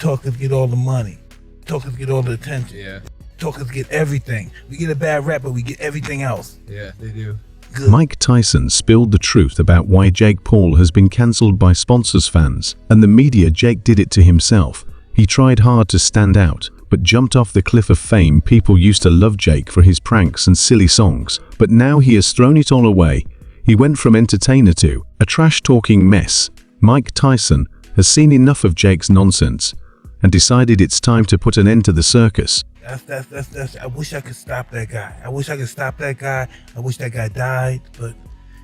Talkers get all the money. Talkers get all the attention. Yeah. Talkers get everything. We get a bad rap, but we get everything else. Yeah, they do. Good. Mike Tyson spilled the truth about why Jake Paul has been cancelled by sponsors, fans, and the media. Jake did it to himself. He tried hard to stand out, but jumped off the cliff of fame. People used to love Jake for his pranks and silly songs, but now he has thrown it all away. He went from entertainer to a trash-talking mess. Mike Tyson has seen enough of Jake's nonsense and decided it's time to put an end to the circus. I wish I could stop that guy. I wish I could stop that guy. I wish that guy died, but...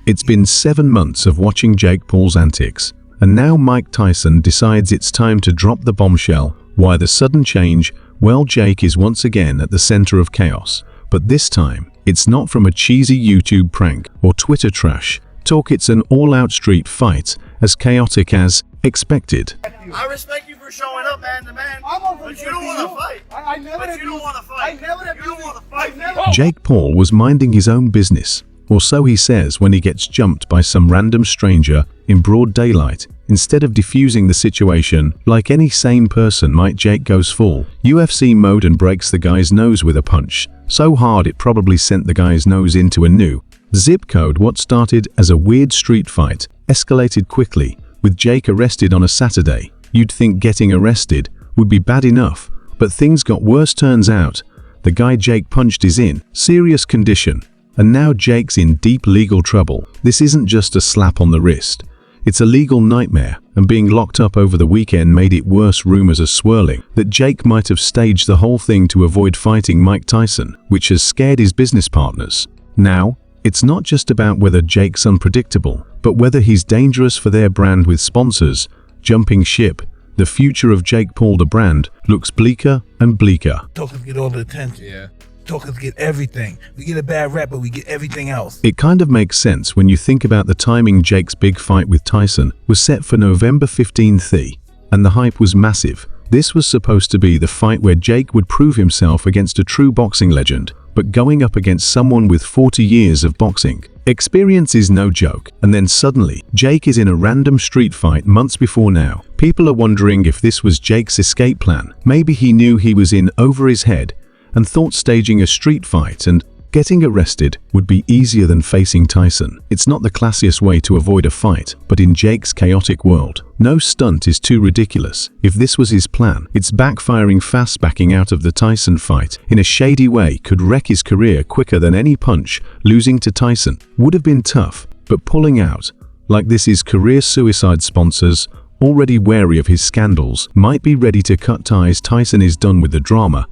It's been 7 months of watching Jake Paul's antics, and now Mike Tyson decides it's time to drop the bombshell. Why the sudden change? Well, Jake is once again at the center of chaos, but this time, it's not from a cheesy YouTube prank or Twitter trash talk. It's an all-out street fight, as chaotic as expected. I respect you for showing up, man to man, but you don't want to fight. I never have you. I never have you. Don't want to fight. Jake Paul was minding his own business, or so he says, when he gets jumped by some random stranger in broad daylight. Instead of diffusing the situation like any sane person might, Jake goes full UFC mode and breaks the guy's nose with a punch, so hard it probably sent the guy's nose into a new zip code. What started as a weird street fight escalated quickly, with Jake arrested on a Saturday. You'd think getting arrested would be bad enough, but things got worse. Turns out the guy Jake punched is in serious condition, and now Jake's in deep legal trouble. This isn't just a slap on the wrist. It's a legal nightmare, and being locked up over the weekend made it worse. Rumors are swirling that Jake might have staged the whole thing to avoid fighting Mike Tyson, which has scared his business partners. Now, it's not just about whether Jake's unpredictable, but whether he's dangerous for their brand. With sponsors jumping ship, the future of Jake Paul, the brand, looks bleaker and bleaker. Talkers get all the attention. Yeah. Talkers get everything. We get a bad rap, but we get everything else. It kind of makes sense when you think about the timing. Jake's big fight with Tyson was set for November 15th, and the hype was massive. This was supposed to be the fight where Jake would prove himself against a true boxing legend, but going up against someone with 40 years of boxing experience is no joke. And then suddenly, Jake is in a random street fight months before now. People are wondering if this was Jake's escape plan. Maybe he knew he was in over his head and thought staging a street fight and getting arrested would be easier than facing Tyson. It's not the classiest way to avoid a fight, but in Jake's chaotic world, no stunt is too ridiculous. If this was his plan, it's backfiring fast. Backing out of the Tyson fight in a shady way could wreck his career quicker than any punch. Losing to Tyson would have been tough, but pulling out like this is career suicide. Sponsors, already wary of his scandals, might be ready to cut ties. Tyson is done with the drama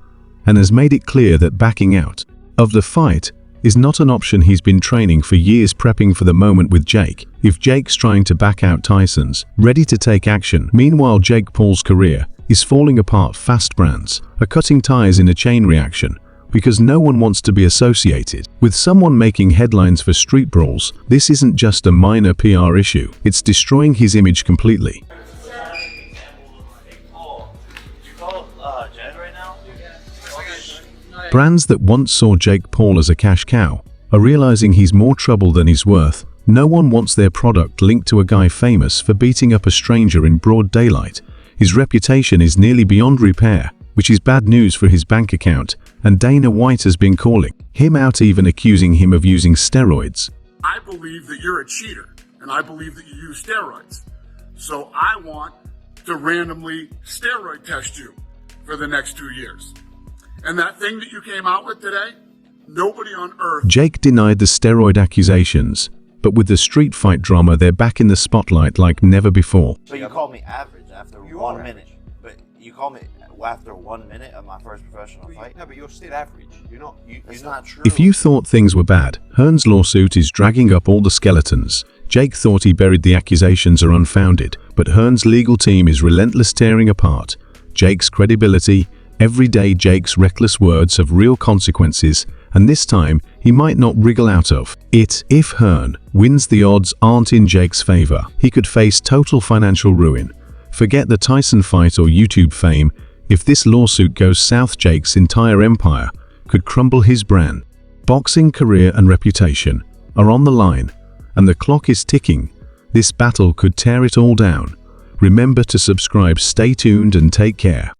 and has made it clear that backing out of the fight is not an option. He's been training for years, prepping for the moment with Jake. If Jake's trying to back out, Tyson's ready to take action. Meanwhile, Jake Paul's career is falling apart fast. Brands are cutting ties in a chain reaction because no one wants to be associated with someone making headlines for street brawls. This isn't just a minor PR issue, it's destroying his image completely. Brands that once saw Jake Paul as a cash cow are realizing he's more trouble than he's worth. No one wants their product linked to a guy famous for beating up a stranger in broad daylight. His reputation is nearly beyond repair, which is bad news for his bank account, and Dana White has been calling him out, even accusing him of using steroids. I believe that you're a cheater, and I believe that you use steroids. So I want to randomly steroid test you for the next 2 years. And that thing that you came out with today, nobody on earth... Jake denied the steroid accusations, but with the street fight drama, they're back in the spotlight like never before. So you called me average after 1 minute, but you called me after 1 minute of my first professional fight? No, but you're still average. You're not. It's not true. If you thought things were bad, Hearn's lawsuit is dragging up all the skeletons. Jake thought he buried the accusations are unfounded, but Hearn's legal team is relentless, tearing apart Jake's credibility. Every day Jake's reckless words have real consequences, and this time he might not wriggle out of it. If Hearn wins, the odds aren't in Jake's favor. He could face total financial ruin. Forget the Tyson fight or YouTube fame. If this lawsuit goes south, Jake's entire empire could crumble. His brand, boxing career and reputation are on the line, and the clock is ticking. This battle could tear it all down. Remember to subscribe, stay tuned and take care.